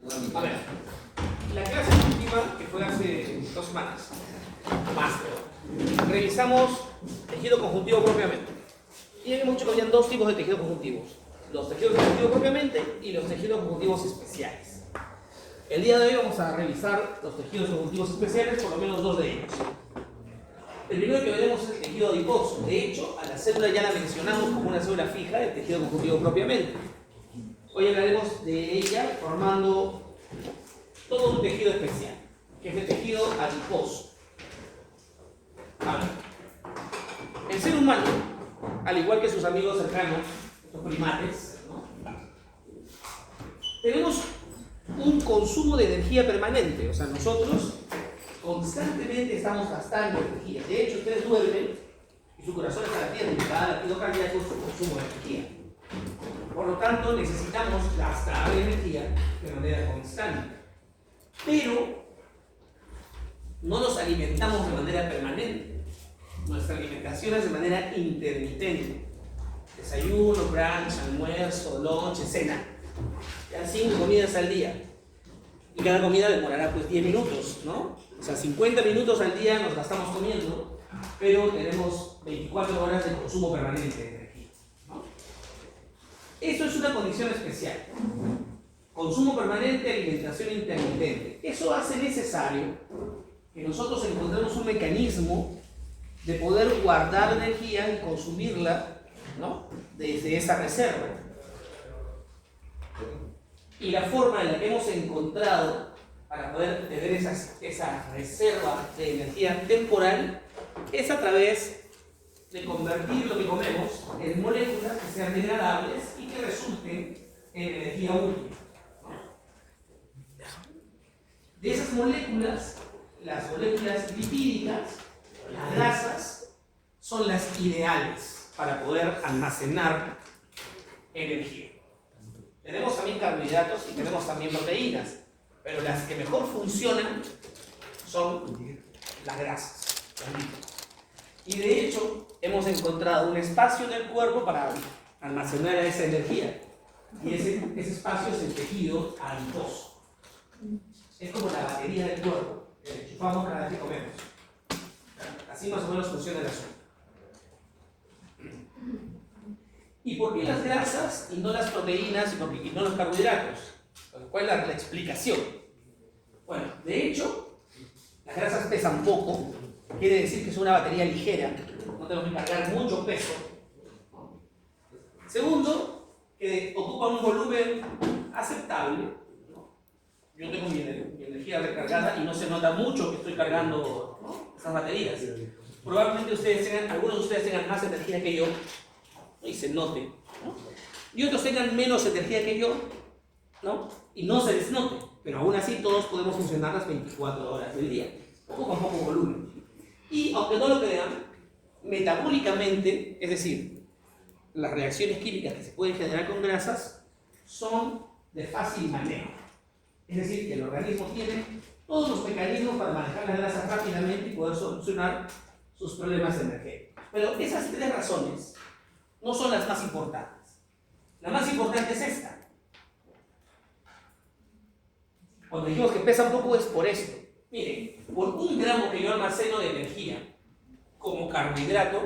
A ver, la clase última, que fue hace 2 semanas, más creo, revisamos tejido conjuntivo propiamente. Y hemos dicho que habían 2 tipos de tejidos conjuntivos: los tejidos conjuntivos propiamente y los tejidos conjuntivos especiales. El día de hoy vamos a revisar los tejidos conjuntivos especiales, por lo menos 2 de ellos. El primero que veremos es el tejido adiposo. De hecho, a la célula ya la mencionamos como una célula fija del tejido conjuntivo propiamente. Hoy hablaremos de ella formando todo un tejido especial, que es el tejido adiposo. Ahora, el ser humano, al igual que sus amigos cercanos, los primates, ¿no?, tenemos un consumo de energía permanente. O sea, nosotros constantemente estamos gastando energía. De hecho, ustedes duermen y su corazón está latiendo y cada latido cardíaco es un consumo de energía. Por lo tanto, necesitamos gastar energía de manera constante. Pero no nos alimentamos de manera permanente. Nuestra alimentación es de manera intermitente. Desayuno, brunch, almuerzo, lunch, cena. Ya 5 comidas al día. Y cada comida demorará pues 10 minutos, ¿no? O sea, 50 minutos al día nos gastamos comiendo, pero tenemos 24 horas de consumo permanente de energía, ¿no? Eso es una condición especial. Consumo permanente, alimentación intermitente. Eso hace necesario que nosotros encontremos un mecanismo de poder guardar energía y consumirla, ¿no?, desde esa reserva. Y la forma en la que hemos encontrado para poder tener esa reserva de energía temporal es a través de convertir lo que comemos en moléculas que sean degradables y que resulten en energía útil. De esas moléculas, las moléculas lipídicas, las grasas, son las ideales para poder almacenar energía. Tenemos también carbohidratos y tenemos también proteínas, pero las que mejor funcionan son las grasas. Y de hecho, hemos encontrado un espacio en el cuerpo para almacenar esa energía. Y ese espacio es el tejido adiposo. Es como la batería del cuerpo, que le enchufamos cada vez que comemos. Así más o menos funciona el asunto. ¿Y por qué las grasas y no las proteínas y no los carbohidratos? ¿Cuál es la explicación? Bueno, de hecho, las grasas pesan poco, quiere decir que es una batería ligera, no tenemos que cargar mucho peso. Segundo, que ocupan un volumen aceptable. Yo tengo mi energía recargada y no se nota mucho que estoy cargando, ¿no?, esas baterías. Probablemente algunos de ustedes tengan más energía que yo, ¿no?, y se note, ¿no?, y otros tengan menos energía que yo, ¿no?, y no se les note, pero aún así todos podemos funcionar las 24 horas del día, poco a poco volumen. Y aunque no lo crean, metabólicamente, es decir, las reacciones químicas que se pueden generar con grasas son de fácil manejo. Es decir, que el organismo tiene todos los mecanismos para manejar las grasas rápidamente y poder solucionar sus problemas energéticos. Pero esas 3 razones no son las más importantes. La más importante es esta. Cuando dijimos que pesa un poco es por esto. Miren, por 1 gramo que yo almaceno de energía como carbohidrato,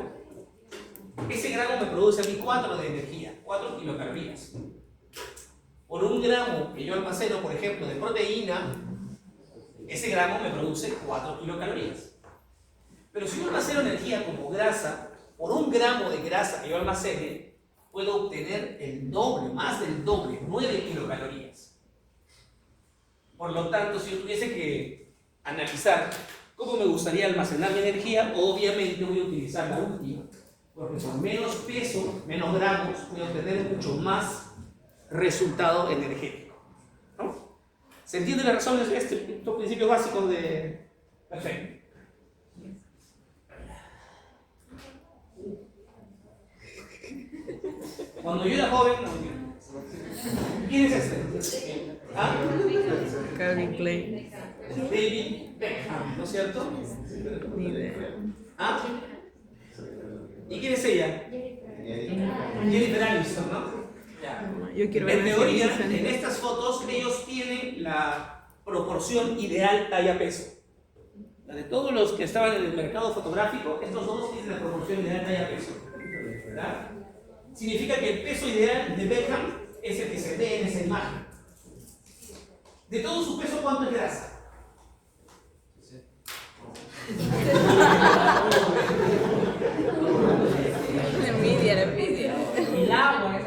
ese gramo me produce a mí 4 de energía, 4 kilocalorías. Por 1 gramo que yo almaceno, por ejemplo, de proteína, ese gramo me produce 4 kilocalorías. Pero si yo almaceno energía como grasa, por 1 gramo de grasa que yo almacene, puedo obtener el doble, más del doble, 9 kilocalorías. Por lo tanto, si yo tuviese que analizar cómo me gustaría almacenar mi energía, obviamente voy a utilizar la última, porque con menos peso, menos gramos, voy a obtener mucho más resultado energético, ¿no? ¿Se entienden las razones de estos principios básicos de...? Perfecto. Cuando yo era joven, ¿quién es este? ¿Ah? Calvin Klein. David Beckham, ¿no es cierto? Ni idea. ¿Ah? ¿Y quién es ella? Jennifer Aniston, ¿no? Yo quiero En ver teoría, si en estas fotos, ellos tienen la proporción ideal talla-peso. De todos los que estaban en el mercado fotográfico, estos dos tienen la proporción ideal talla-peso. ¿Verdad? Significa que el peso ideal de Beckham es el que se ve en esa imagen. De todo su peso, ¿cuánto es grasa? La envidia, la envidia. El agua.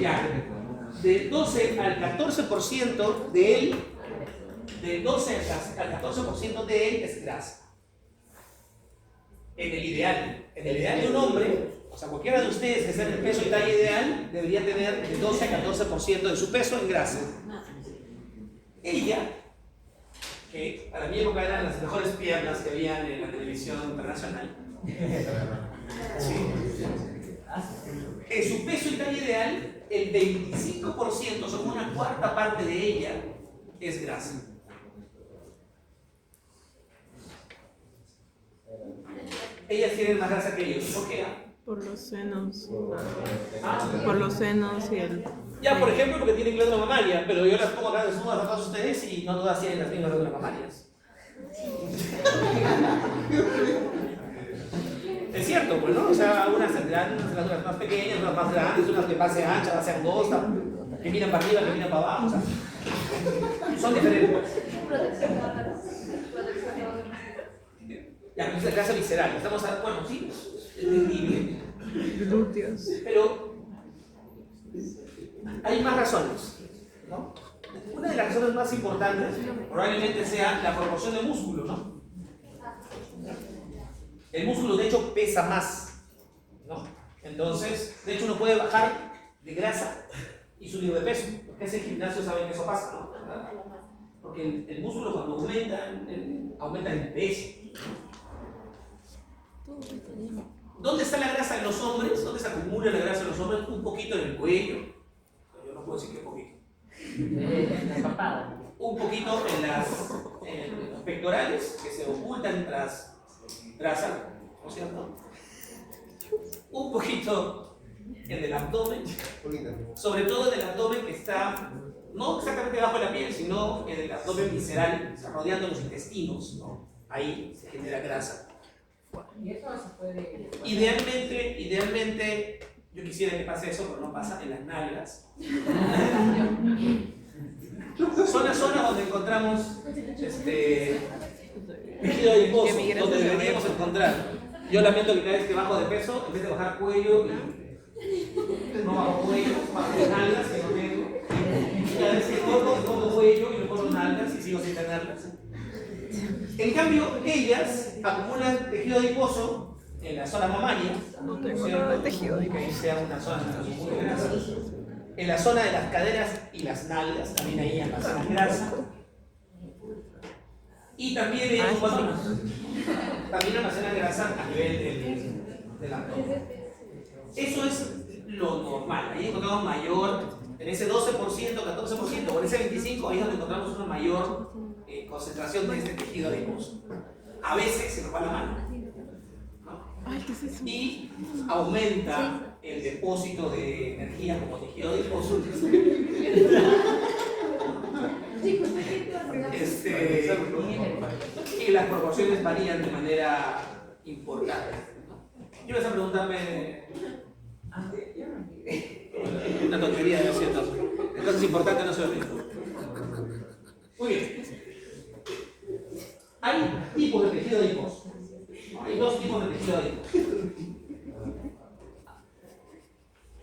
Ya, del 12 al 14% de él, del 12 al 14% de él es grasa. En el ideal de un hombre, o sea, cualquiera de ustedes que sea el peso y talla ideal, debería tener del 12 al 14% de su peso en grasa. Ella, que para mi época eran las mejores piernas que habían en la televisión internacional, sí. En su peso y talla ideal, el 25%, son una cuarta parte de ella, es grasa. Ellas tienen más grasa que ellos. ¿Por qué? Por los senos. ¿Ah? Por los senos y el... Ya, por ejemplo, porque tienen glándula mamaria, pero yo las pongo acá desnudas a todas ustedes y no todas tienen las mismas glándulas mamarias. Es cierto, pues, ¿no? O sea, unas tendrán unas glándulas más pequeñas, unas más grandes, unas que base ancha, base angosta, que miran para arriba, que miran para abajo, o sea, son diferentes. Ya, es la grasa visceral, estamos a, bueno, sí, es terrible. glúteos. Pero hay más razones, ¿no? Una de las razones más importantes probablemente sea la proporción de músculo, ¿no? El músculo de hecho pesa más, ¿no? Entonces, de hecho uno puede bajar de grasa y subir de peso. Los que hacen gimnasio saben que eso pasa, ¿no? ¿Verdad? Porque el músculo cuando aumenta el peso. ¿Dónde está la grasa en los hombres? ¿Dónde se acumula la grasa en los hombres? Un poquito en el cuello. Yo no puedo decir que poquito. Un poquito en los pectorales, que se ocultan tras algo, ¿no es cierto? Un poquito en el abdomen, sobre todo en el abdomen que está, no exactamente debajo de la piel, sino en el abdomen visceral, rodeando los intestinos, ¿no? Ahí se genera grasa. Y eso se puede... Idealmente, yo quisiera que pase eso, pero no pasa en las nalgas. Zona donde encontramos tejido adiposo, donde deberíamos encontrar. Yo lamento que cada vez que bajo de peso, en vez de bajar cuello, no bajo cuello, bajo nalgas, que no tengo. Y cada vez que corro cuello y no corro nalgas y sigo sin tenerlas. En cambio, ellas acumulan tejido adiposo en la zona mamaria, No tengo nada de tejido que ahí sea una zona muy grasa. En la zona de las caderas y las nalgas, también ahí almacenan grasa. Y también también almacenan grasa a nivel del abdomen. Eso es lo normal. Ahí encontramos mayor, en ese 12%, 14% o en ese 25%, ahí es donde encontramos una mayor concentración de este tejido adiposo. A veces se nos va la mano, ¿no? Y aumenta el depósito de energía como tejido adiposo. Y las proporciones varían de manera importante. Yo les voy a preguntarme una tontería, ¿no es cierto? Entonces es importante no se olviden. Muy bien. Hay tipos de tejido adiposo. Hay dos tipos de tejido adiposo.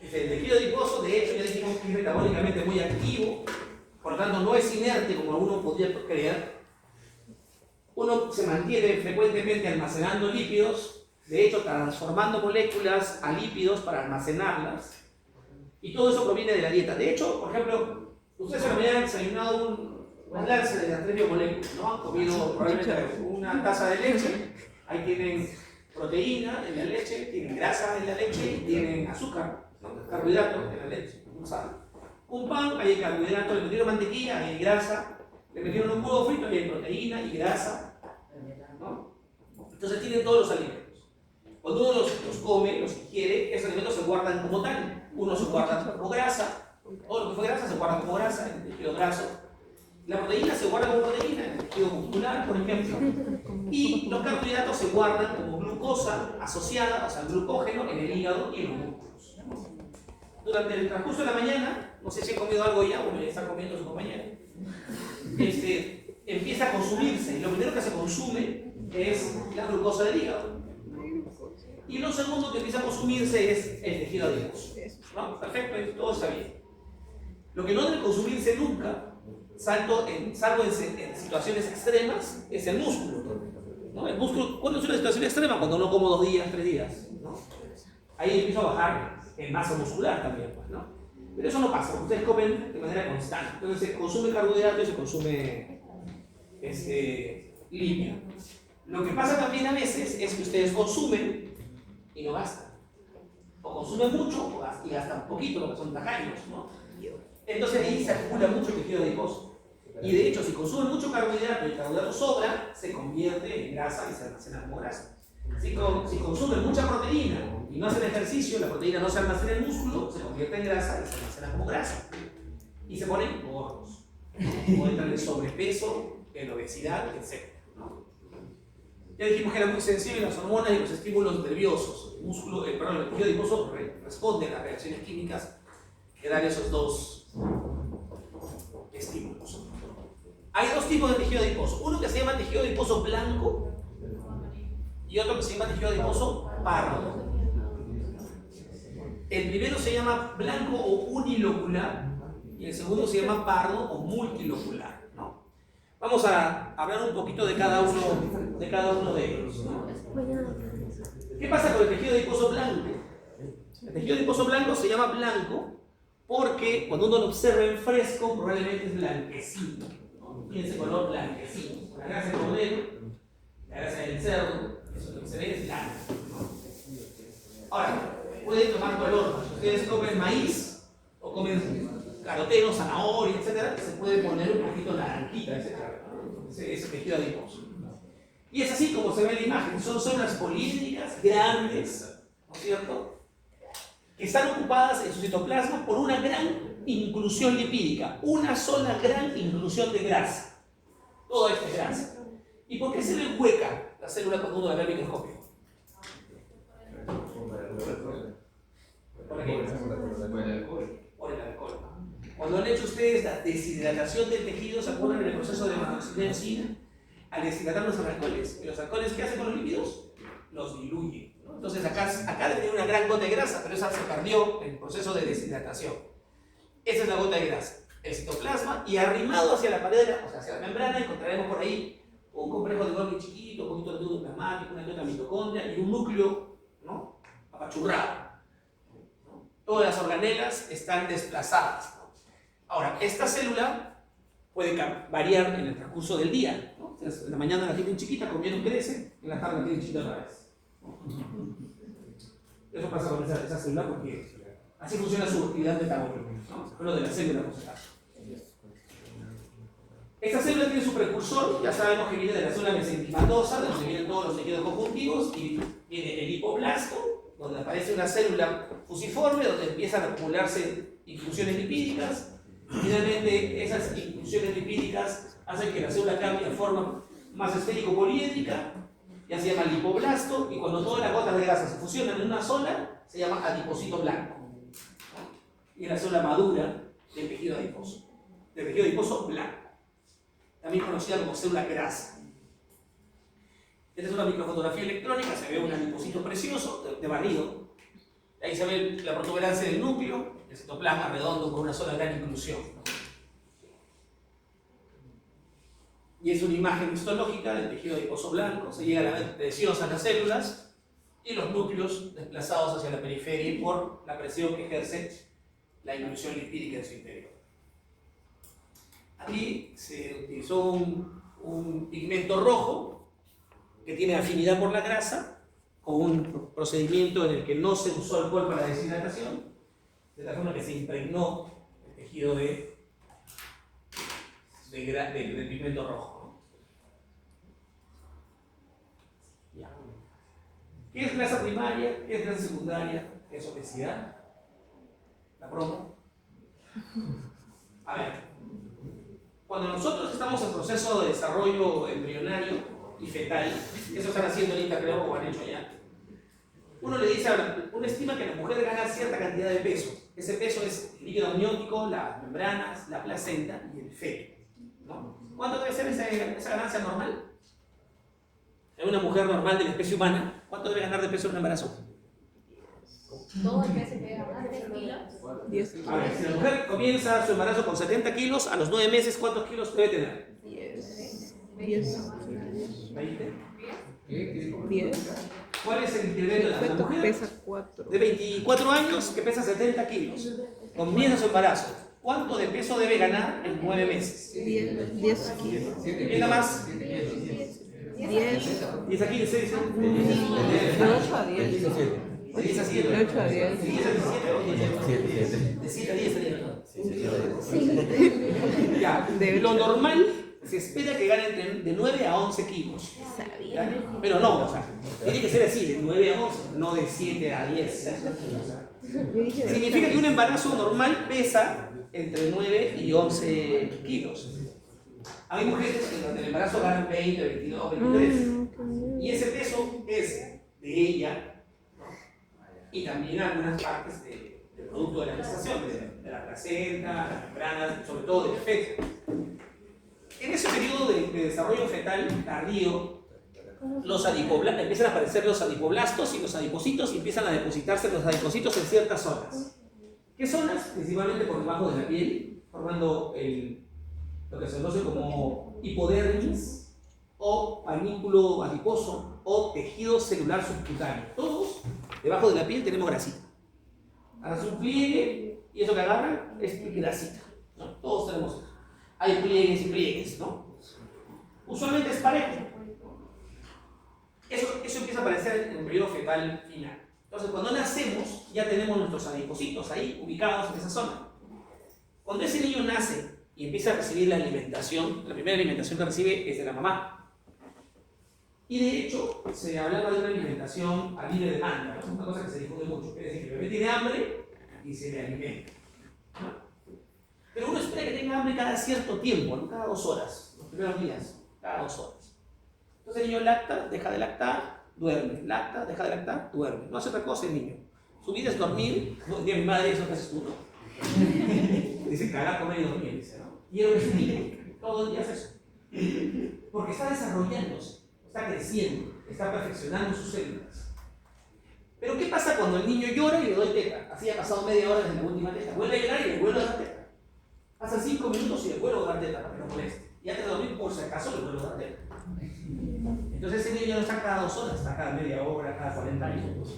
El tejido adiposo, de hecho, ya dijimos que es metabólicamente muy activo, por lo tanto no es inerte como uno podría creer. Uno se mantiene frecuentemente almacenando lípidos, de hecho transformando moléculas a lípidos para almacenarlas, y todo eso proviene de la dieta. De hecho, por ejemplo, ustedes se habían desayunado un lance de las 3 biomoléculas, ¿no? Han comido probablemente una taza de leche, ahí tienen proteína en la leche, tienen grasa en la leche y tienen azúcar, ¿no? Carbohidratos en la leche, no saben. Un pan, ahí hay carbohidratos, le metieron mantequilla, ahí hay grasa, le metieron un huevo frito, ahí hay proteína y grasa, ¿no? Entonces tienen todos los alimentos. Cuando uno los come, los ingiere, esos alimentos se guardan como tal. Uno se guarda como grasa, todo lo que fue grasa se guarda como grasa en el tejido graso. La proteína se guarda como proteína en el tejido muscular, por ejemplo. Y los carbohidratos se guardan como glucosa asociada, o sea, glucógeno en el hígado y en los músculos. Durante el transcurso de la mañana, no sé si he comido algo ya, o me está comiendo su compañero, empieza a consumirse. Lo primero que se consume es la glucosa del hígado. Y lo segundo que empieza a consumirse es el tejido adiposo. ¿No? Perfecto, todo está bien. Lo que no debe consumirse nunca, salvo en situaciones extremas, es el músculo. ¿No? El músculo, ¿cuándo es una situación extrema? Cuando no como 2 días, 3 días. ¿No? Ahí empiezo a bajar en masa muscular también, pues, ¿no? Pero eso no pasa, ustedes comen de manera constante. Entonces se consume carbohidrato y se consume líquido. Lo que pasa también a veces es que ustedes consumen y no gastan. O consumen mucho y gastan poquito, lo que son tacaños, ¿no? Entonces ahí se acumula mucho tejido adiposo. Y de hecho, si consumen mucho carbohidrato y el carbohidrato sobra, se convierte en grasa y se almacena como grasa. Si consumen mucha proteína y no hacen ejercicio, la proteína no se almacena en el músculo, se convierte en grasa y se almacena como grasa. Y se ponen gordos. O entran en sobrepeso, en obesidad, etc. ¿No? Ya dijimos que era muy sensible a las hormonas y los estímulos nerviosos. El tejido adiposo responde a las reacciones químicas que dan esos dos estímulos. Hay 2 tipos de tejido adiposo. Uno que se llama tejido adiposo blanco y otro que se llama tejido adiposo pardo. El primero se llama blanco o unilocular y el segundo se llama pardo o multilocular, ¿no? Vamos a hablar un poquito de cada uno de ellos, ¿no? ¿Qué pasa con el tejido adiposo blanco? El tejido adiposo blanco se llama blanco porque cuando uno lo observa en fresco probablemente es blanquecino, ¿no? Tiene ese color blanquecino. La grasa del cordero, la grasa del cerdo, eso lo que se ve es blanco, ¿no? Ahora, pueden tomar color. Si ustedes comen maíz o comen caroteno, zanahoria, etc., se puede poner un poquito naranjita ese tejido adiposo. Y es así como se ve en la imagen. Son células poliédricas grandes, ¿no es cierto?, que están ocupadas en su citoplasma por una gran inclusión lipídica, una sola gran inclusión de grasa. Todo esto es grasa. ¿Y por qué se le hueca la célula cuando uno la ve al microscopio? ¿Por qué? Por el alcohol. Cuando han hecho ustedes la deshidratación del tejido, ¿se acuerdan del proceso de monoxidina? Al deshidratar los alcoholes. ¿Y los alcoholes qué hacen con los lípidos? Los diluyen, ¿no? Entonces acá debe tener una gran gota de grasa, pero esa se perdió en el proceso de deshidratación. Esa es la gota de grasa. El citoplasma, y arrimado hacia la pared, o sea, hacia la membrana, encontraremos por ahí un complejo de Golgi chiquito, un poquito de tejido plasmático, una que otra mitocondria y un núcleo, ¿no?, apachurrado. ¿No? Todas las organelas están desplazadas, ¿no? Ahora, esta célula puede variar en el transcurso del día, ¿no? Entonces, en la mañana la tienen chiquita, comieron, crece, en la tarde la tienen chiquita otra vez. Eso pasa con esa célula porque así funciona su actividad metabólica, ¿no? Hablo de la célula, por si acaso. Esta célula tiene su precursor, ya sabemos que viene de la célula mesenquimatosa, de donde vienen todos los tejidos conjuntivos, y viene el hipoblasto, donde aparece una célula fusiforme, donde empiezan a acumularse inclusiones lipídicas. Finalmente, esas inclusiones lipídicas hacen que la célula cambie de forma más esférico-poliédrica, ya se llama lipoblasto, y cuando todas las gotas de grasa se fusionan en una sola, se llama adipocito blanco. Y es la célula madura del tejido adiposo blanco, también conocida como célula grasa. Esta es una microfotografía electrónica, se ve un adipocito precioso, de barrido. Ahí se ve la protuberancia del núcleo, el citoplasma redondo con una sola gran inclusión. Y es una imagen histológica del tejido adiposo blanco. Se llega a la presión a las células y los núcleos desplazados hacia la periferia por la presión que ejerce la inclusión lipídica en su interior. Aquí se utilizó un pigmento rojo que tiene afinidad por la grasa, con un procedimiento en el que no se usó alcohol para la deshidratación, de tal forma que se impregnó el tejido del pigmento rojo, ¿no? Ya. ¿Qué es grasa primaria? ¿Qué es grasa secundaria? ¿Qué es obesidad? ¿La promo? A ver, cuando nosotros estamos en proceso de desarrollo embrionario y fetal, eso están haciendo ahorita, creo, o han hecho ya, uno le dice, uno estima que la mujer gana cierta cantidad de peso. Ese peso es el líquido amniótico, las membranas, la placenta y el feto, ¿no? ¿Cuánto debe ser esa ganancia normal? En una mujer normal de la especie humana, ¿cuánto debe ganar de peso en un embarazo? Todo el peso que ganar 3 kilos. 10 A ver, si la mujer comienza su embarazo con 70 kilos, a los 9 meses, ¿cuántos kilos debe tener? 10. 10. 20. 10. ¿Cuál es el incremento de la Feto mujer? pesa 4. De 24 años que pesa 70 kilos. Comienza su embarazo. ¿Cuánto de peso debe ganar en 9 meses? 10 kilos. ¿Quién da más? 10. 10 a 15, dice. De 8 a 10. De 10 a 7. De 8 a 10. ¿De 10 a 17 o 10? De 7 a 10 sería. Ya, lo normal se espera que gane de 9 a 11 kilos. ¿Ya? Pero no, o sea, tiene que ser así, de 9 a 11, no de 7 a 10. Significa que un embarazo normal pesa entre 9 y 11 kilos. Hay mujeres que durante el embarazo ganan 20, 22, 23. Y ese peso es de ella, ¿no? Y también algunas partes del producto de la gestación, de la placenta, las membranas, sobre todo del feto. En ese periodo de desarrollo fetal tardío, empiezan a aparecer los adipoblastos y los adipocitos y empiezan a depositarse los adipocitos en ciertas zonas. ¿Qué zonas? Principalmente por debajo de la piel, formando lo que se conoce como hipodermis o panículo adiposo o tejido celular subcutáneo. Todos debajo de la piel tenemos grasita. Hace un pliegue y eso que agarran es grasita, ¿no? Todos tenemos eso. Hay pliegues y pliegues, ¿no? Usualmente es parejo. Eso empieza a aparecer en el periodo fetal final. Entonces, cuando nacemos, ya tenemos nuestros adipocitos ahí ubicados en esa zona. Cuando ese niño nace y empieza a recibir la alimentación, la primera alimentación que recibe es de la mamá. Y de hecho, se hablaba de una alimentación a libre demanda, ¿no? Es una cosa que se difunde mucho. Es decir, el bebé tiene hambre y se le alimenta, ¿no? Pero uno espera que tenga hambre cada cierto tiempo, ¿no? Cada 2 horas, los primeros días, cada 2 horas. Entonces el niño lacta, deja de lactar, duerme. Lacta, deja de lactar, duerme. No hace otra cosa el niño. Su vida es dormir. No, dice mi madre, eso que haces tú, ¿no? Dice cagar, comer y dormir, dice, ¿no? Y él es niño, todo el día hace eso. Porque está desarrollándose, está creciendo, está perfeccionando sus células. Pero ¿qué pasa cuando el niño llora y le doy teta? Así ha pasado media hora desde la última teta. Vuelve a llorar y le vuelvo a dar teta. Pasan 5 minutos y le vuelvo a dar teta para que no moleste. Y antes de dormir, por si acaso, le vuelvo a dar teta. Entonces ese niño no está cada 2 horas, está cada media hora, cada 40 minutos.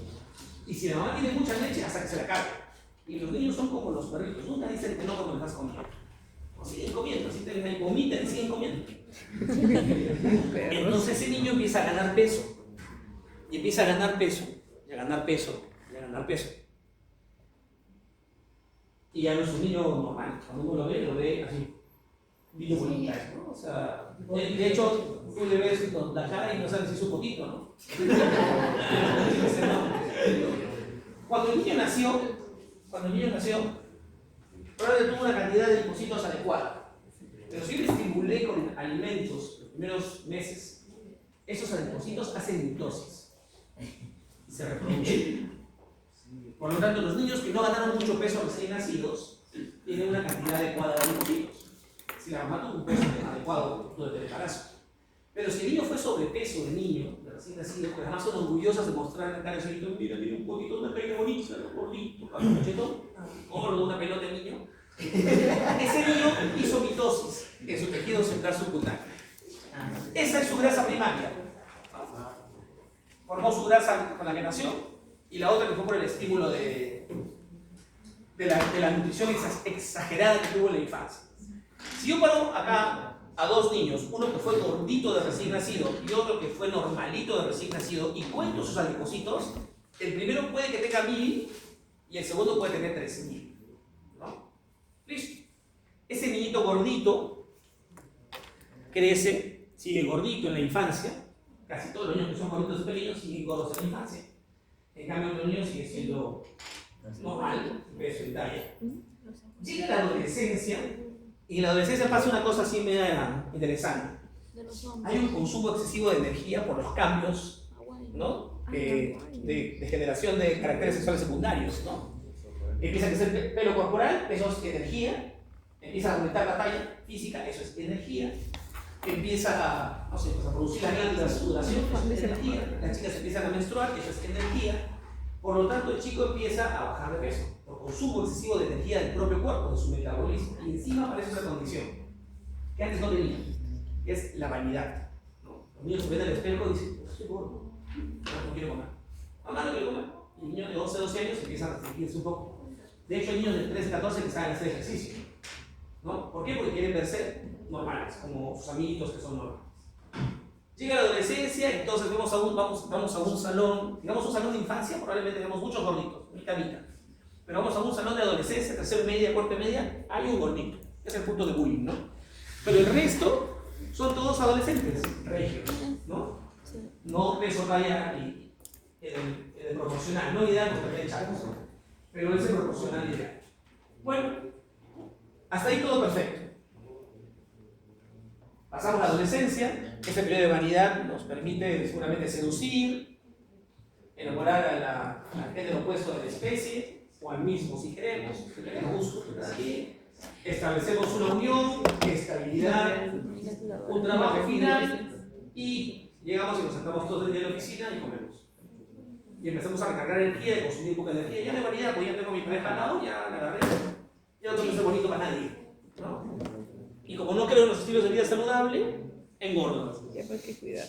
Y si la mamá tiene mucha leche, hasta que se la carga. Y los niños son como los perritos, nunca dicen que no cuando les estás comiendo. O siguen comiendo, si te ahí vomitan y siguen comiendo. Entonces ese niño empieza a ganar peso. Y empieza a ganar peso, y a ganar peso, y a ganar peso. Y ya no es un niño normal. Cuando uno lo ve así. Un niño bonito, ¿no? O sea, de hecho, tú le ves la cara y no sabes si es un potito, ¿no? Cuando el niño nació, probablemente tuvo una cantidad de lipocitos adecuada. Pero si yo le estimulé con alimentos los primeros meses, esos adipocitos hacen mitosis y se reproducen. Por lo tanto, los niños que no ganaron mucho peso recién nacidos tienen una cantidad adecuada de adipocitos. Si la mamá tuvo un peso adecuado durante el embarazo. Pero si el niño fue sobrepeso de niño, de recién nacido, pues además son orgullosas de mostrar en la cara de su niño, mira, tiene un poquito, una peina bonita, gordito, cachetón, gordo, una pelota de niño. Ese niño hizo mitosis en su tejido central subcutáneo. Esa es su grasa primaria. Formó su grasa con la que nació y la otra que fue por el estímulo de la nutrición exagerada que tuvo en la infancia. Si yo paro acá a 2 niños, uno que fue gordito de recién nacido y otro que fue normalito de recién nacido, y cuento sus adipocitos, el primero puede que tenga 1000 y el segundo puede tener 3000. ¿No? Listo. Ese niñito gordito crece, sigue gordito en la infancia, casi todos los niños que son gorditos y pequeños siguen gordos en la infancia. En cambio, los niños sigue siendo normal, peso y talla. Llega la adolescencia, y en la adolescencia pasa una cosa así media interesante. Hay un consumo excesivo de energía por los cambios, ¿no? de generación de caracteres sexuales secundarios, ¿no? Empieza a crecer pelo corporal, eso es energía. Empieza a aumentar la talla física, eso es energía. Empieza a, no sé, pues a producir la glándula de sudoración, eso es energía. Las chicas empiezan a menstruar, eso es energía. Por lo tanto, el chico empieza a bajar de peso por consumo excesivo de energía del propio cuerpo, de su metabolismo. Y encima aparece otra condición que antes no tenía, que es la vanidad, ¿no? Los niños se ven al espejo y dicen, estoy gordo, no quiero comer. Mamá no quiere comer. Y el niño de 11, 12 años empieza a restringirse un poco. De hecho, hay niños de 13, 14 que saben hacer ejercicio, ¿no? ¿Por qué? Porque quieren verse normales, como sus amiguitos que son normales. Llega la adolescencia, entonces vamos a un salón, digamos un salón de infancia, probablemente tenemos muchos gorditos, mitad. Pero vamos a un salón de adolescencia, tercera media, cuarta media, hay un gordito, que es el punto de bullying, ¿no? Pero el resto son todos adolescentes, regios, ¿no? No peso talla y el proporcional, no ideal porque también chavos, pero es el proporcional ideal. Bueno, hasta ahí todo perfecto. Pasamos la adolescencia, ese periodo de vanidad nos permite seguramente seducir, enamorar al género opuesto de la especie, o al mismo si queremos, establecemos una unión, estabilidad, un trabajo final, y llegamos y nos sentamos todos el día en la oficina y comemos. Y empezamos a recargar energía, y consumir poca energía. Ya de vanidad, pues ya tengo mi pareja al lado, ya la agarré, ya no tengo que ser bonito para nadie, ¿no? Y como no creo en los estilos de vida saludable, engordan.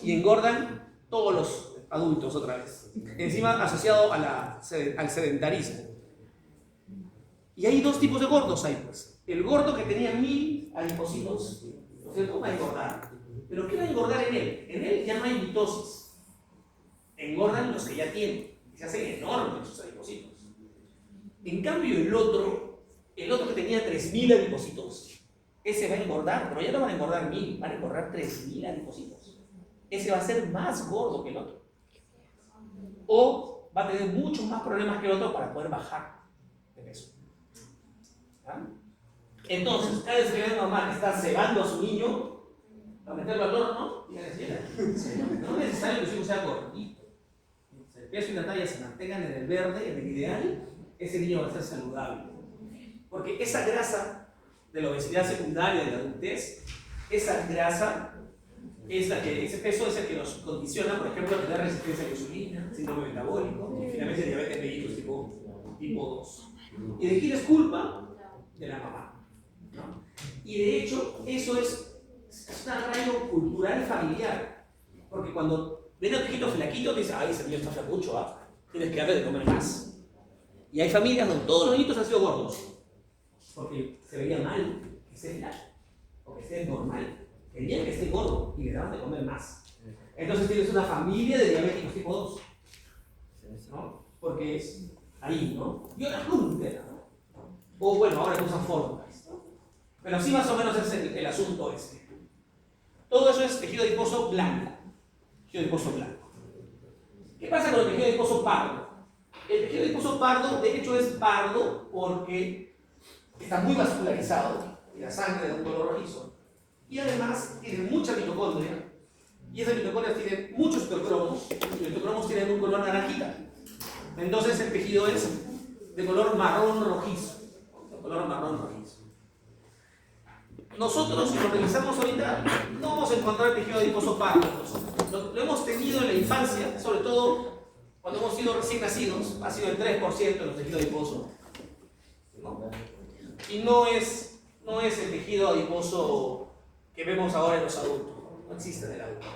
Y engordan todos los adultos otra vez. Encima asociado al sedentarismo. Y hay dos tipos de gordos ahí, pues. El gordo que tenía 1000 adipocitos, ¿no es cierto? Va a engordar. ¿Pero qué va a engordar en él? En él ya no hay mitosis. Engordan los que ya tienen. Y se hacen enormes sus adipocitos. En cambio, el otro que tenía 3000 adipocitos, ese va a engordar, pero ya no van a engordar 1000, van a engordar 3000 adipocitos. Ese va a ser más gordo que el otro. O va a tener muchos más problemas que el otro para poder bajar de peso. ¿Ah? Entonces, cada vez que ve a mamá que está cebando a su niño para meterlo al horno, dígale, señora, no es necesario que su hijo sea gordito. Si el peso y la talla se mantengan en el verde, en el ideal, ese niño va a ser saludable. Porque esa grasa de la obesidad secundaria de la adultez, esa grasa es la que, ese peso es el que nos condiciona, por ejemplo, a tener resistencia a la insulina, síndrome metabólico y finalmente diabetes mellitus tipo 2. ¿Y de quién es culpa? De la mamá, ¿no? Y de hecho, eso es un arraigo cultural y familiar, porque cuando ven a un hijito flaquito, te dicen, ay, ese niño está flacucho, tienes que darle de comer más. Y hay familias donde todos los niños han sido gordos, porque se veía mal que esté flaco, o que esté normal. Querían que esté gordo y le daban de comer más. Entonces tienes una familia de diabéticos tipo 2, ¿no? Porque es ahí, ¿no? Y ahora nunca, ¿no? O bueno, ahora usan fórmulas, ¿no? Pero así más o menos es el asunto este. Todo eso es tejido adiposo blanco. Tejido adiposo blanco. ¿Qué pasa con el tejido adiposo pardo? El tejido adiposo pardo, de hecho, es pardo porque está muy vascularizado y la sangre de un color rojizo. Y además tiene mucha mitocondria. Y esas mitocondrias tienen muchos citocromos. Y los citocromos tienen un color naranjita. Entonces el tejido es de color marrón rojizo. De color marrón rojizo. Nosotros, si lo revisamos ahorita, no vamos a encontrar tejido adiposo pardo. Lo hemos tenido en la infancia, sobre todo cuando hemos sido recién nacidos. Ha sido el 3% de los tejidos adiposos, ¿no? Y no es el tejido adiposo que vemos ahora en los adultos. No existe en el adulto.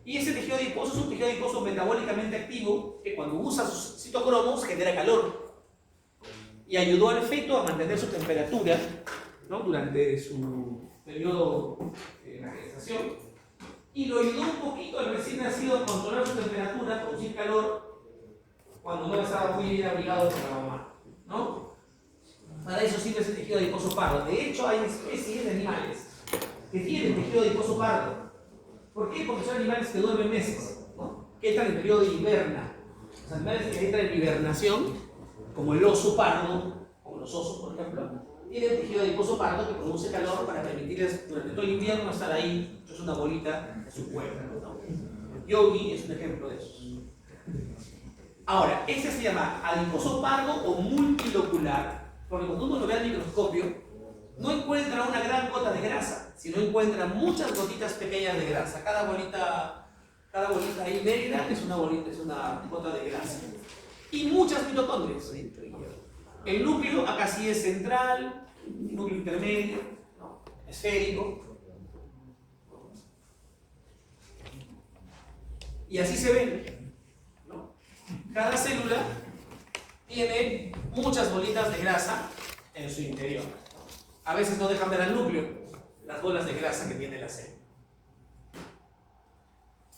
Y ese tejido adiposo es un tejido adiposo metabólicamente activo que cuando usa sus citocromos genera calor. Y ayudó al feto a mantener su temperatura, ¿no? Durante su periodo de la gestación. Y lo ayudó un poquito al recién nacido a controlar su temperatura, a producir calor, cuando no estaba muy bien abrigado por la mamá, ¿no? Para eso sirve ese tejido adiposo pardo. De hecho, hay especies de animales que tienen tejido adiposo pardo. ¿Por qué? Porque son animales que duermen meses, ¿no? Que entran en periodo de hiberna. Los animales que entran en hibernación, como el oso pardo, como los osos, por ejemplo, tienen tejido adiposo pardo que produce calor para permitirles durante todo el invierno estar ahí, es una bolita de su cuerpo, ¿no? Yogi es un ejemplo de eso. Ahora, ese se llama adiposo pardo o multilocular, porque cuando uno lo ve al microscopio, no encuentra una gran gota de grasa, sino encuentra muchas gotitas pequeñas de grasa. Cada bolita ahí negra es una gota de grasa. Y muchas mitocondrias. El núcleo acá sí es central, núcleo intermedio, ¿no? Esférico. Y así se ven, ¿no? Cada célula tiene muchas bolitas de grasa en su interior. A veces no dejan ver al núcleo las bolas de grasa que tiene la célula.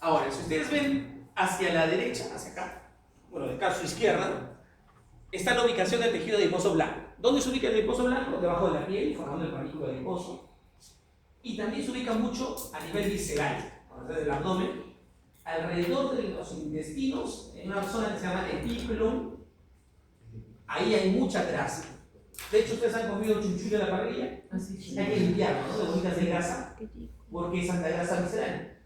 Ahora, si ustedes ven hacia la derecha, hacia acá, bueno, de acá a su izquierda, está la ubicación del tejido adiposo blanco. ¿Dónde se ubica el adiposo blanco? Debajo de la piel, formando el panículo adiposo. Y también se ubica mucho a nivel visceral, del abdomen, alrededor de los intestinos, en una zona que se llama epíplon. Ahí hay mucha grasa. De hecho, ustedes han comido chunchullo en la parrilla. Hay que limpiarlo, ¿no? De bolitas de grasa, porque esa es la grasa visceral.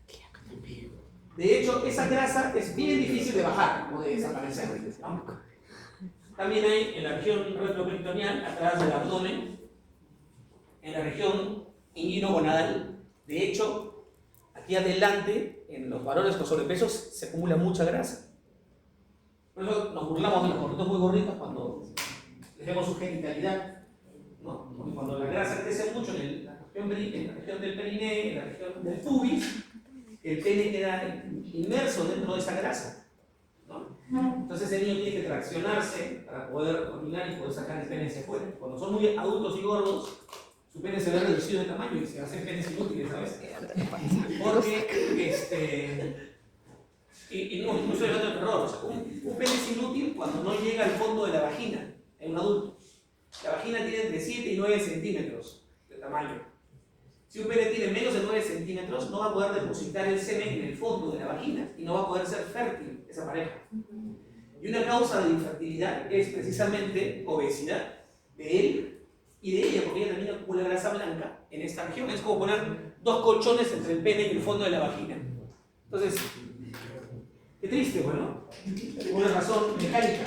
De hecho, esa grasa es bien difícil de bajar o de desaparecer, ¿no? También hay en la región retroperitoneal, atrás del abdomen, en la región inguino-gonadal. De hecho, aquí adelante, en los varones con sobrepeso, se acumula mucha grasa. Por eso nos burlamos de los gorditos muy gorditos cuando les vemos su genitalidad, ¿no? Porque cuando la grasa crece mucho en la región del periné, en la región del pubis, el pene queda inmerso dentro de esa grasa, ¿no? Entonces el niño tiene que traccionarse para poder orinar y poder sacar el pene hacia afuera. Cuando son muy adultos y gordos, su pene se ve reducido de tamaño y se hacen penes inútiles, ¿sabes? Porque y no estoy hablando de error, o sea, un pene es inútil cuando no llega al fondo de la vagina en un adulto. La vagina tiene entre 7 y 9 centímetros de tamaño. Si un pene tiene menos de 9 centímetros, no va a poder depositar el semen en el fondo de la vagina y no va a poder ser fértil esa pareja. Y una causa de infertilidad es precisamente obesidad de él y de ella, porque ella también acumula grasa blanca en esta región. Es como poner dos colchones entre el pene y el fondo de la vagina. Entonces, qué triste, bueno, por una razón mecánica.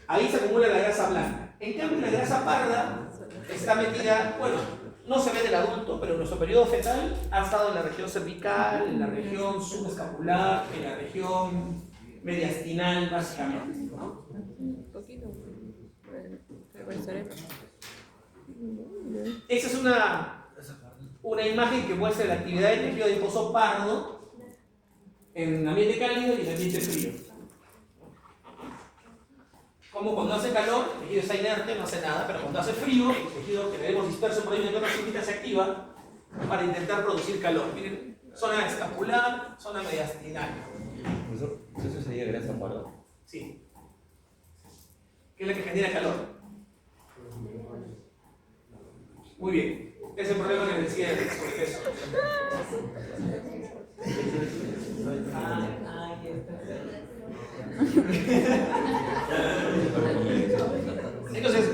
Ahí se acumula la grasa blanca. En cambio, la grasa parda está metida, bueno, no se ve del adulto, pero en nuestro periodo fetal ha estado en la región cervical, en la región subescapular, en la región mediastinal, básicamente, ¿no? Esa es una imagen que muestra la actividad del tejido adiposo pardo en ambiente cálido y en ambiente frío. Como cuando hace calor, el tejido está inerte, no hace nada, pero cuando hace frío, el tejido que tenemos disperso por ahí en la cinta se activa para intentar producir calor. Miren, zona escapular, zona mediastinal. ¿Eso sería grasa parda? Sí. ¿Qué es la que genera calor? Muy bien. Es el problema que decía del sobrepeso. Entonces,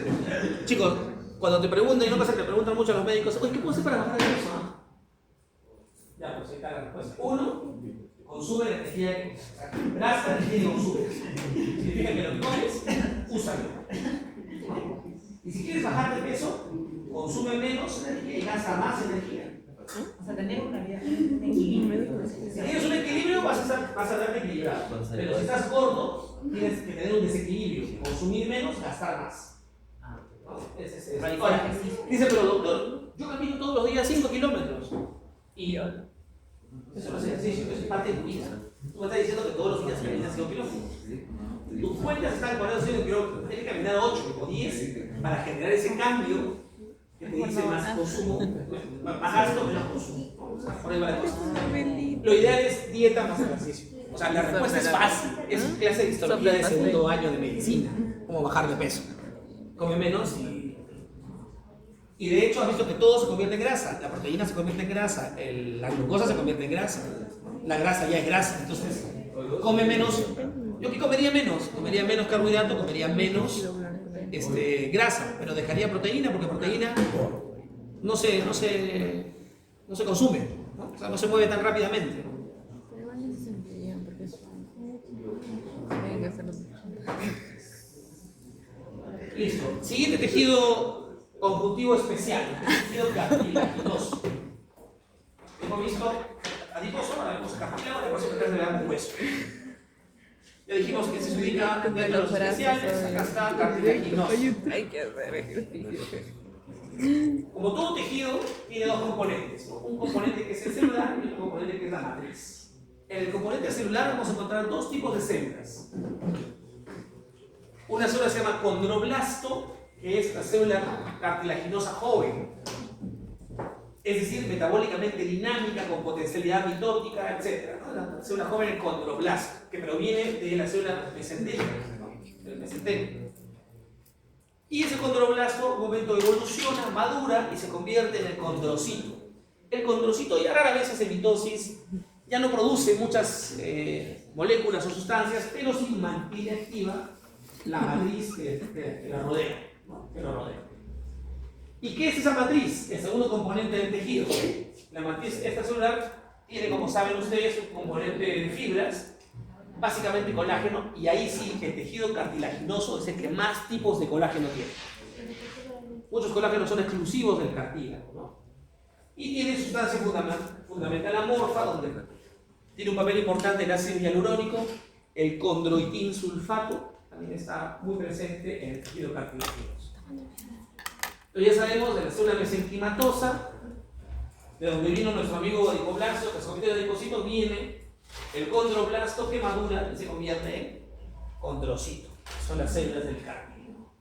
chicos, cuando te preguntan, y no pasa que te preguntan mucho a los médicos, oye, ¿qué puedo hacer para bajar de peso? Ya, pues ahí está la respuesta. Uno, consume la energía que gasta, energía que consume. Significa que lo que comes, úsalo. Y si quieres bajar de peso, consume menos energía y gasta más energía. O sea, tener una vida, un equilibrio. Si tienes un equilibrio, vas a darte equilibrado. Pero si estás gordo, tienes que tener un desequilibrio. Consumir menos, gastar más. Ahora, dice, pero doctor, yo camino todos los días 5 kilómetros. Y eso no es ejercicio, eso es parte de tu vida. Tú me estás diciendo que todos los días caminas 5 kilómetros. Tus cuentas están corriendo 5 kilómetros. Tienes que caminar 8 o 10 para generar ese cambio que te dice más consumo, más gasto, menos consumo. Por ahí va la cosa. Lo ideal es dieta más ejercicio. O sea, la respuesta es fácil. Es clase de histología de segundo año de medicina. Cómo bajar de peso. Come menos Y de hecho has visto que todo se convierte en grasa. La proteína se convierte en grasa, la glucosa se convierte en grasa. La grasa ya es grasa, entonces come menos. Yo que comería menos carbohidrato, comería menos grasa, pero dejaría proteína porque proteína no se consume, ¿no? O sea, no se mueve tan rápidamente. Pero igual no se sentirían porque tienen que hacerlo. Listo. Siguiente tejido conjuntivo especial, el tejido cartilaginoso. Hemos visto adiposo, ahora vemos cartílago, después siempre veamos hueso. Ya dijimos que se ubica dentro de los especiales, acá está cartilaginoso. Hay que hacer ejercicio. Como todo tejido, tiene dos componentes, ¿no? Un componente que es el celular y otro componente que es la matriz. En el componente celular vamos a encontrar dos tipos de células. Una célula se llama condroblasto, que es la célula cartilaginosa joven, es decir, metabólicamente dinámica, con potencialidad mitótica, etc., ¿no? La célula joven es condroblasto, que proviene de la célula mesenteria, ¿no? Del mesenterio. Y ese condroblasto, en un momento evoluciona, madura y se convierte en el condrocito. El condrocito ya rara vez hace mitosis, ya no produce muchas moléculas o sustancias, pero sí mantiene activa la matriz que la rodea, ¿no? Que lo rodea. ¿Y qué es esa matriz? El segundo componente del tejido. La matriz extracelular tiene, como saben ustedes, un componente de fibras, básicamente colágeno, y ahí sí el tejido cartilaginoso es el que más tipos de colágeno tiene. Muchos colágenos son exclusivos del cartílago, ¿no? Y tiene sustancia fundamental amorfa, donde tiene un papel importante el ácido hialurónico, el condroitin sulfato, también está muy presente en el tejido cartilaginoso. Entonces ya sabemos de la célula mesenquimatosa, de donde vino nuestro amigo adipoblasto, que se convierte en adipocito, viene el condroblasto que madura y se convierte en condrocito. Son las células del cartílago.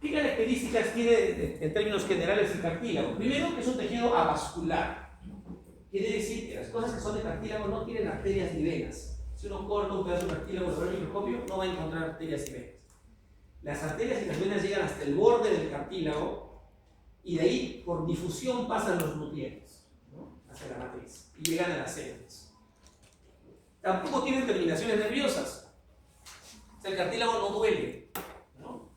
¿Qué características tiene en términos generales el cartílago? Primero, que es un tejido avascular. Quiere decir que las cosas que son de cartílago no tienen arterias ni venas. Si uno corta un pedazo de cartílago sobre el microscopio, no va a encontrar arterias y venas. Las arterias y las venas llegan hasta el borde del cartílago y de ahí, por difusión, pasan los nutrientes, ¿no? Hacia la matriz y llegan a las células. Tampoco tienen terminaciones nerviosas. O sea, el cartílago no duele, ¿no?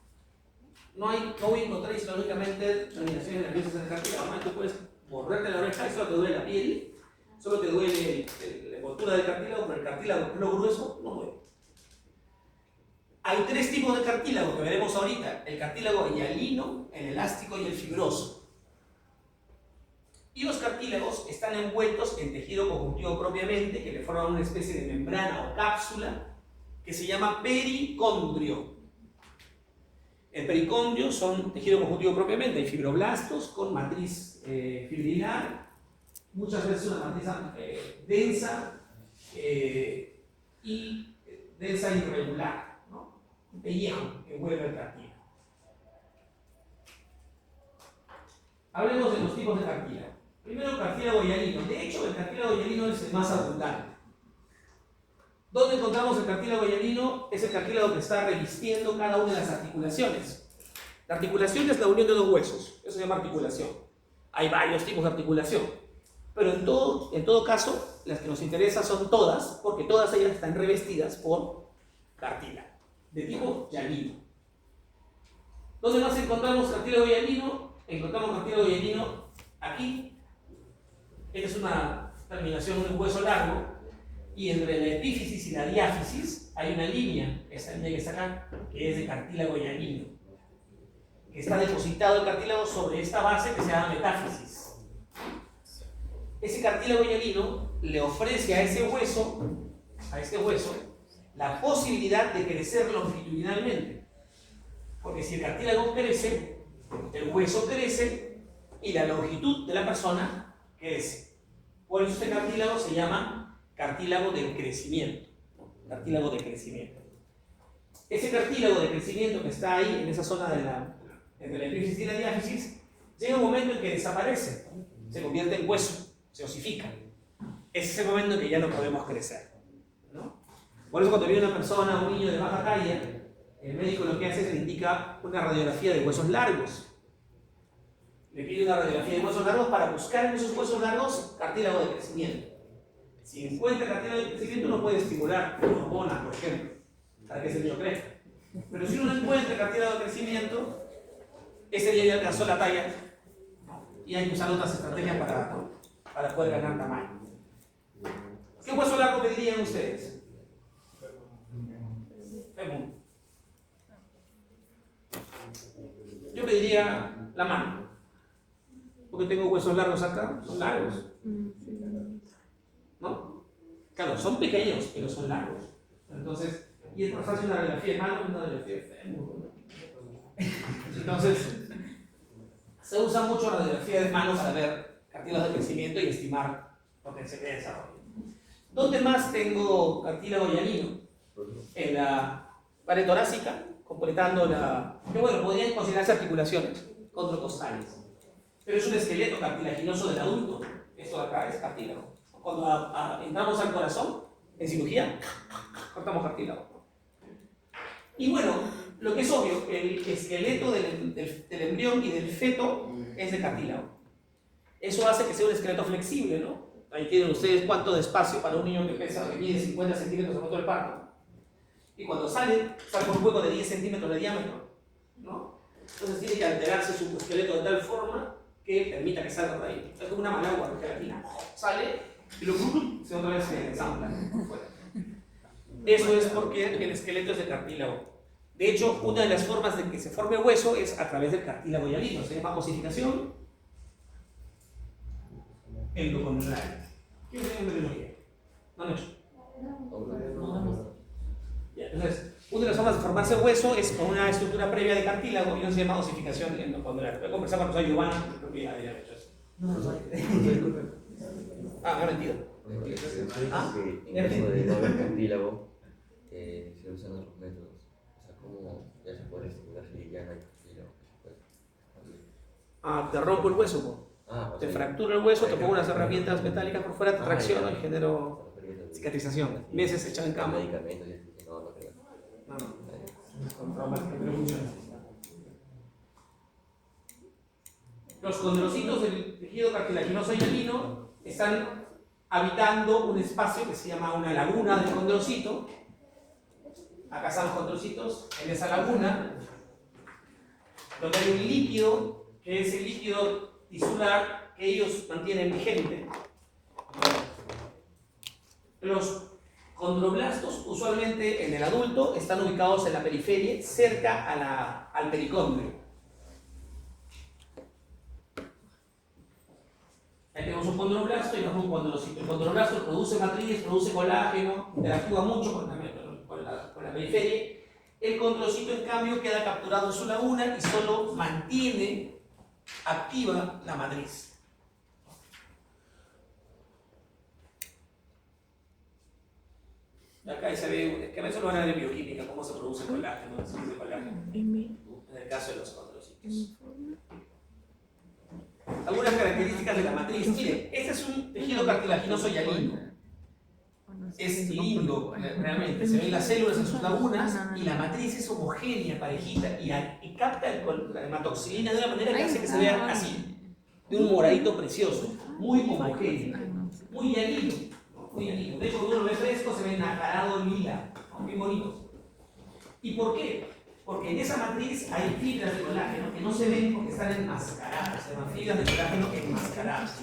No voy a encontrar histológicamente terminaciones nerviosas en el cartílago. Tú puedes morderte la oreja y solo te duele la piel, solo te duele la envoltura del cartílago, pero el cartílago, que es lo grueso, no duele. Hay tres tipos de cartílago que veremos ahorita: el cartílago hialino, el elástico y el fibroso. Y los cartílagos están envueltos en tejido conjuntivo propiamente, que le forman una especie de membrana o cápsula que se llama pericondrio. El pericondrio son tejido conjuntivo propiamente, hay fibroblastos con matriz fibrilar, muchas veces una matriz densa y densa irregular. Un pellejo que envuelve el cartílago. Hablemos de los tipos de cartílago. Primero, el cartílago hialino. De hecho, el cartílago hialino es el más abundante. ¿Dónde encontramos el cartílago hialino? Es el cartílago que está revistiendo cada una de las articulaciones. La articulación es la unión de dos huesos. Eso se llama articulación. Hay varios tipos de articulación. Pero en todo caso, las que nos interesan son todas, porque todas ellas están revestidas por cartílago de tipo hialino. ¿Dónde más encontramos cartílago hialino? Encontramos cartílago hialino aquí. Esta es una terminación de un hueso largo, y entre la epífisis y la diáfisis hay una línea, esta línea que está acá, que es de cartílago hialino, que está depositado el cartílago sobre esta base que se llama metáfisis. Ese cartílago hialino le ofrece a este hueso, la posibilidad de crecer longitudinalmente. Porque si el cartílago crece, el hueso crece y la longitud de la persona crece. Por eso este cartílago se llama cartílago del crecimiento. Cartílago de crecimiento. Ese cartílago de crecimiento que está ahí, en esa zona entre la epífisis y la diáfisis, llega un momento en que desaparece, se convierte en hueso, se osifica. Es ese momento en que ya no podemos crecer, ¿no? Por eso cuando viene una persona, un niño de baja talla, el médico lo que hace es le indica una radiografía de huesos largos. Le pide una radiografía de huesos largos para buscar en esos huesos largos cartílago de crecimiento. Si encuentra cartílago de crecimiento, uno puede estimular hormonas, por ejemplo, para que ese niño crezca. Pero si uno no encuentra cartílago de crecimiento, ese día ya alcanzó la talla y hay que usar otras estrategias para poder ganar tamaño. ¿Qué hueso largo pedirían ustedes? Fémur. Yo pediría la mano. Porque tengo huesos largos acá, son largos. ¿No? Claro, son pequeños, pero son largos. Entonces, y es más fácil una radiografía de mano que una radiografía de fémur. Entonces, se usa mucho la radiografía de mano para ver cartílagos de crecimiento y estimar lo que se ve de desarrollo. ¿Dónde más tengo cartílago hialino? En la pared torácica, completando la... Que bueno, podrían considerarse articulaciones contracostales. Pero es un esqueleto cartilaginoso del adulto. Esto de acá es cartílago. Cuando entramos al corazón, en cirugía, cortamos cartílago. Y bueno, lo que es obvio, el esqueleto del embrión y del feto es de cartílago. Eso hace que sea un esqueleto flexible, ¿no? Ahí tienen ustedes cuánto de espacio para un niño que pesa, que mide 50 centímetros al momento del parto. Y cuando sale por un hueco de 10 centímetros de diámetro, ¿no? Entonces tiene que alterarse su esqueleto de tal forma que permita que salga por ahí. Es como una malagua de gelatina. Sale y lo se otra vez se ensambla fuera. Eso es porque el esqueleto es de cartílago. De hecho, una de las formas de que se forme hueso es a través del cartílago hialino. Se llama osificación endocondral. ¿Qué es embriología? ¿No han hecho? Entonces, una de las formas de formarse hueso es con una estructura previa de cartílago y no se llama osificación endocondral. Voy a conversar con el profesor Giovanni, que creo que ya había hecho eso. Ah, me ha mentido. En caso de no haber cartílago, se usan otros métodos. O sea, como ya se puede estimular si ya no hay cartílago. Ah, te rompo el hueso, po. Te fracturo el hueso, te pongo unas herramientas metálicas por fuera, te tracciono y genero cicatrización. Meses echado en cama. Medicamentos, no creo. Con traumas que no funcionan. Los condrocitos del tejido cartilaginoso hialino están habitando un espacio que se llama una laguna del condrocito. Acá están los condrocitos, en esa laguna, donde hay un líquido, que es el líquido tisular que ellos mantienen vigente. Los condroblastos, usualmente en el adulto, están ubicados en la periferia, cerca al pericondrio. Ahí tenemos un condroblasto y un condrocito. El condroblasto produce matriz, produce colágeno, interactúa mucho con la periferia. El condrocito, en cambio, queda capturado en su laguna y solo mantiene activa la matriz. Acá se ve, es que a veces lo van a ver en bioquímica, cómo se produce colágeno, en el caso de los condrocitos. Algunas características de la matriz. Miren, este es un tejido cartilaginoso hialino. Es lindo, realmente. Se ven las células en sus lagunas y la matriz es homogénea, parejita y capta la hematoxilina de una manera que hace que se vea así, de un moradito precioso, muy homogéneo, muy hialino. Muy hialino. De hecho, cuando uno lo ve fresco, se ve nacarado lila, muy bonito. ¿Y por qué? Porque en esa matriz hay fibras de colágeno que no se ven porque están enmascaradas, se llaman fibras de colágeno enmascaradas.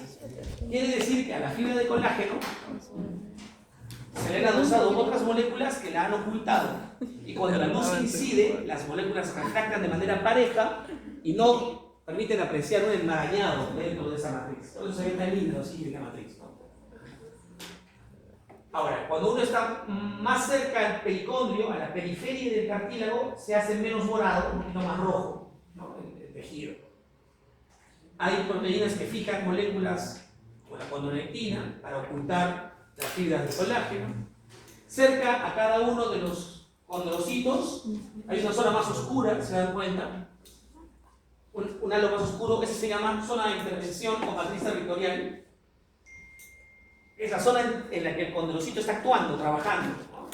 Quiere decir que a la fibra de colágeno se le han adosado otras moléculas que la han ocultado. Y cuando la luz incide, las moléculas refractan de manera pareja y no permiten apreciar un enmarañado dentro de esa matriz. Por eso se ve tan lindo así en la matriz, ¿no? Ahora, cuando uno está más cerca al pericondrio, a la periferia del cartílago, se hace menos morado, un poquito más rojo, ¿no? El tejido. Hay proteínas que fijan moléculas como la condronectina para ocultar las fibras de colágeno. Cerca a cada uno de los condrocitos hay una zona más oscura, ¿se dan cuenta? Un halo más oscuro, ese se llama zona de intervención o matriz territorial. Es la zona en la que el condrocito está actuando, trabajando, ¿no?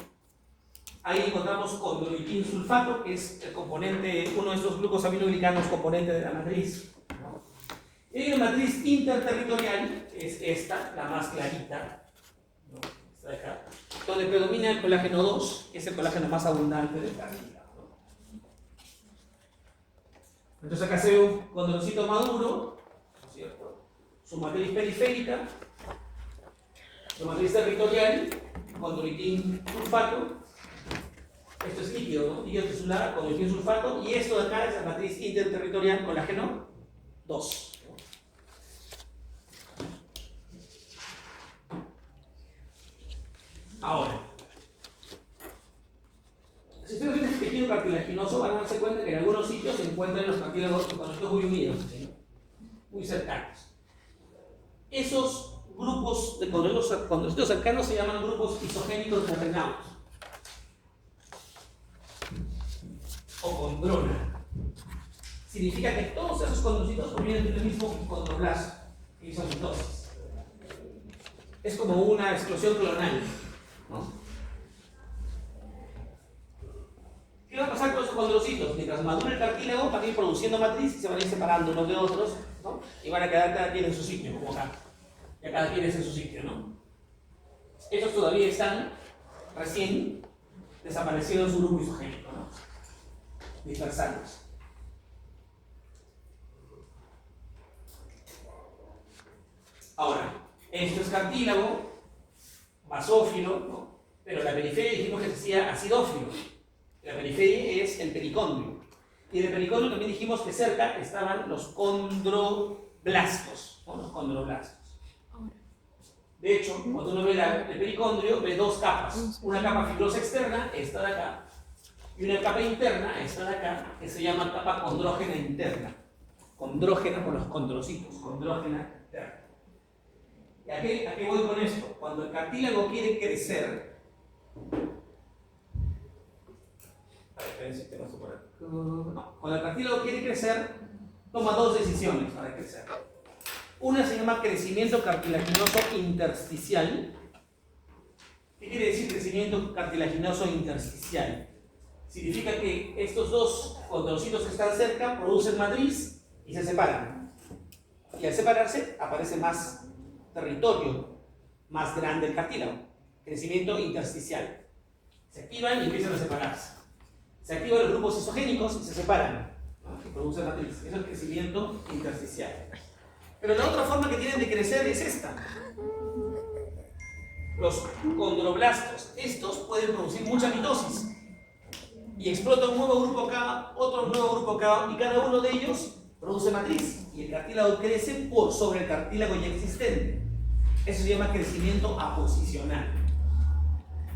Ahí encontramos condroitin sulfato, que es el componente, uno de estos grupos aminoglicanos componente de la matriz. Y hay una matriz interterritorial, que es esta, la más clarita, ¿no? Esta de acá, donde predomina el colágeno 2, que es el colágeno más abundante del cartílago, ¿no? Entonces acá se ve un condrocito maduro, ¿no es cierto? Su matriz periférica, su matriz territorial, condroitin sulfato. Esto es líquido, ¿no? Líquido tisular, condroitin sulfato, y esto de acá es la matriz interterritorial colágeno 2. Ahora, si ustedes ven este tejido cartilaginoso, van a darse cuenta que en algunos sitios se encuentran los cartílagos muy unidos, ¿sí? Muy cercanos. Esos grupos de condrocitos cercanos se llaman grupos isogénicos terrenados o condrona. Significa que todos esos condrocitos provienen del mismo condroblasto, que hizo mitosis. Es como una explosión clonal, ¿no? ¿Qué va a pasar con esos condrocitos? Mientras madura el cartílago, van a ir produciendo matriz y se van a ir separando unos de otros, ¿no? Y van a quedar cada quien en su sitio, como acá. Ya cada quien es en su sitio, ¿no? Estos todavía están recién desaparecidos en su grupo isogénico, ¿no? Dispersados. Ahora, esto es cartílago, basófilo, ¿no? Pero la periferia dijimos que se hacía acidófilo. La periferia es el pericondrio. Y en el pericondrio también dijimos que cerca estaban los condroblastos, ¿no? Los condroblastos. De hecho, cuando uno ve el pericondrio, ve dos capas. Una capa fibrosa externa, esta de acá, y una capa interna, esta de acá, que se llama capa condrógena interna. Condrógena por los condrocitos, condrógena interna. ¿Y a qué voy con esto? Cuando el cartílago quiere crecer, cuando el cartílago quiere crecer, toma dos decisiones para crecer. Una se llama crecimiento cartilaginoso intersticial. ¿Qué quiere decir crecimiento cartilaginoso intersticial? Significa que estos dos condrocitos que están cerca producen matriz y se separan. Y al separarse aparece más territorio, más grande el cartílago. Crecimiento intersticial. Se activan y empiezan a separarse. Se activan los grupos isogénicos y se separan, ¿no? Y producen matriz. Eso es el crecimiento intersticial. Pero la otra forma que tienen de crecer es esta. Los condroblastos, estos pueden producir mucha mitosis. Y explota un nuevo grupo acá, otro nuevo grupo acá, y cada uno de ellos produce matriz. Y el cartílago crece por sobre el cartílago ya existente. Eso se llama crecimiento aposicional.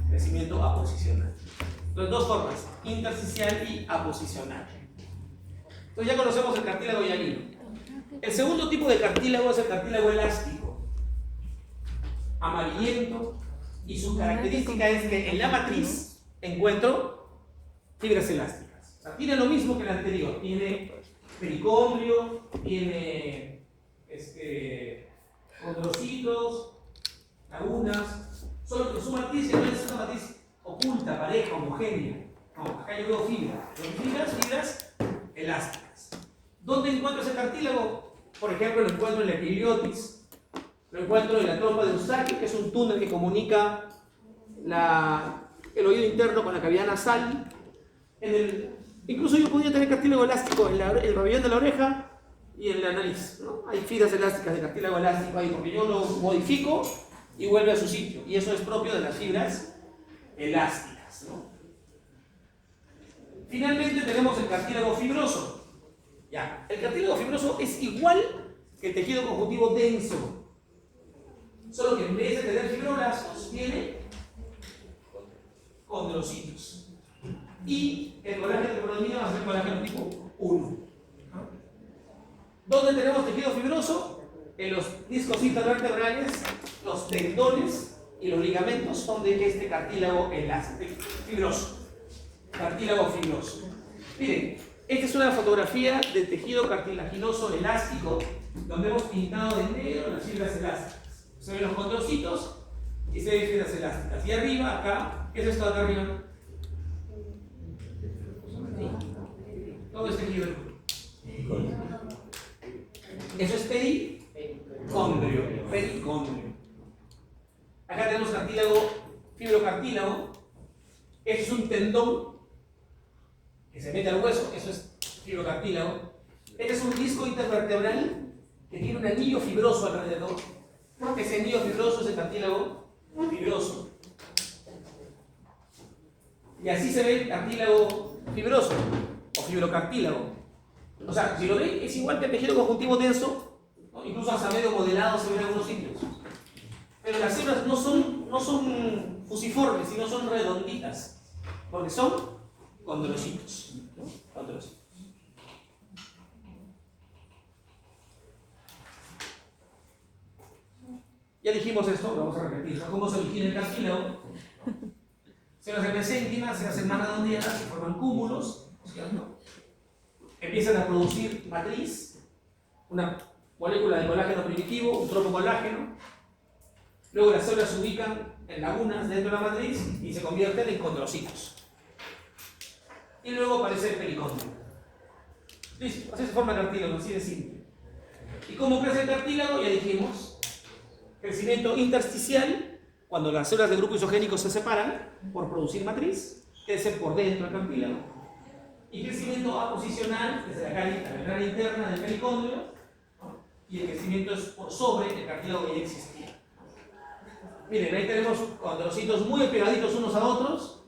Crecimiento aposicional. Entonces, dos formas, intersticial y aposicional. Entonces ya conocemos el cartílago hialino. El segundo tipo de cartílago es el cartílago elástico, amarillento, y su característica es que en la matriz encuentro fibras elásticas. O sea, tiene lo mismo que el anterior, tiene pericondrio, tiene condrocitos, lagunas, solo que su matriz no es una matriz oculta, pareja, homogénea. No, acá yo veo fibras elásticas. ¿Dónde encuentro ese cartílago? Por ejemplo, lo encuentro en la epiliotis, lo encuentro en la trompa de Eustaquio, que es un túnel que comunica el oído interno con la cavidad nasal. Incluso yo podría tener cartílago elástico en el rabillón de la oreja y en la nariz, ¿no? Hay fibras elásticas de cartílago elástico ahí, porque yo lo modifico y vuelve a su sitio. Y eso es propio de las fibras elásticas, ¿no? Finalmente tenemos el cartílago fibroso. Ya, el cartílago fibroso es igual que el tejido conjuntivo denso, solo que en vez de tener fibroblastos tiene condrocitos. Y el colágeno que predomina va a ser colágeno tipo 1. ¿Dónde tenemos tejido fibroso? En los discos intervertebrales, los tendones y los ligamentos son de este cartílago fibroso. Cartílago fibroso. Miren, esta es una fotografía del tejido cartilaginoso elástico, donde hemos pintado de negro las fibras elásticas. Se ven los condrocitos y se ven fibras elásticas. Y arriba, acá, ¿qué es esto de acá arriba? Todo es tejido del cuerpo. Eso es pericondrio. Pericondrio. Acá tenemos cartílago, fibrocartílago. Este es un tendón que se mete al hueso. Eso es fibrocartílago. Este es un disco intervertebral que tiene un anillo fibroso alrededor. Ese anillo fibroso es el cartílago fibroso. Y así se ve el cartílago fibroso o fibrocartílago. O sea, si lo ven, es igual que el tejido conjuntivo denso, ¿no? Incluso hasta medio modelado se ve en algunos sitios. Pero las células no son fusiformes, sino son redonditas, porque son condrocitos, ¿no? Condrocitos. Ya dijimos esto, vamos a repetir, ¿no? ¿Cómo se origina el cartílago? Células mesénquimas se hacen más redondeadas, se forman cúmulos, ¿cierto? Empiezan a producir matriz, una molécula de colágeno primitivo, un tropocolágeno. Luego las células se ubican en lagunas dentro de la matriz y se convierten en condrocitos. Y luego aparece el pericondrio. Listo, así se forma el cartílago, así de simple. ¿Y cómo crece el cartílago? Ya dijimos. Crecimiento intersticial, cuando las células del grupo isogénico se separan por producir matriz, crece por dentro del cartílago. Y crecimiento aposicional, desde la membrana interna del pericondrio, ¿no? Y el crecimiento es por sobre el cartílago que ya existía. Miren, ahí tenemos condrocitos muy pegaditos unos a otros,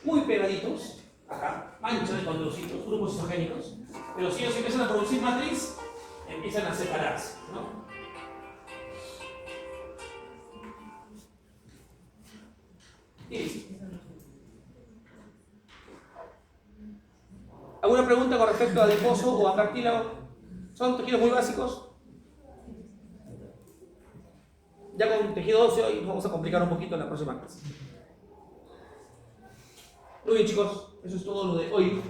muy pegaditos, acá, manchas de condrocitos, grupos isogénicos, pero si ellos empiezan a producir matriz, empiezan a separarse, ¿no? Y listo. ¿Alguna pregunta con respecto a adiposo o a cartílago? Son tejidos muy básicos. Ya con tejido óseo y nos vamos a complicar un poquito en la próxima clase. Muy bien, chicos, eso es todo lo de hoy.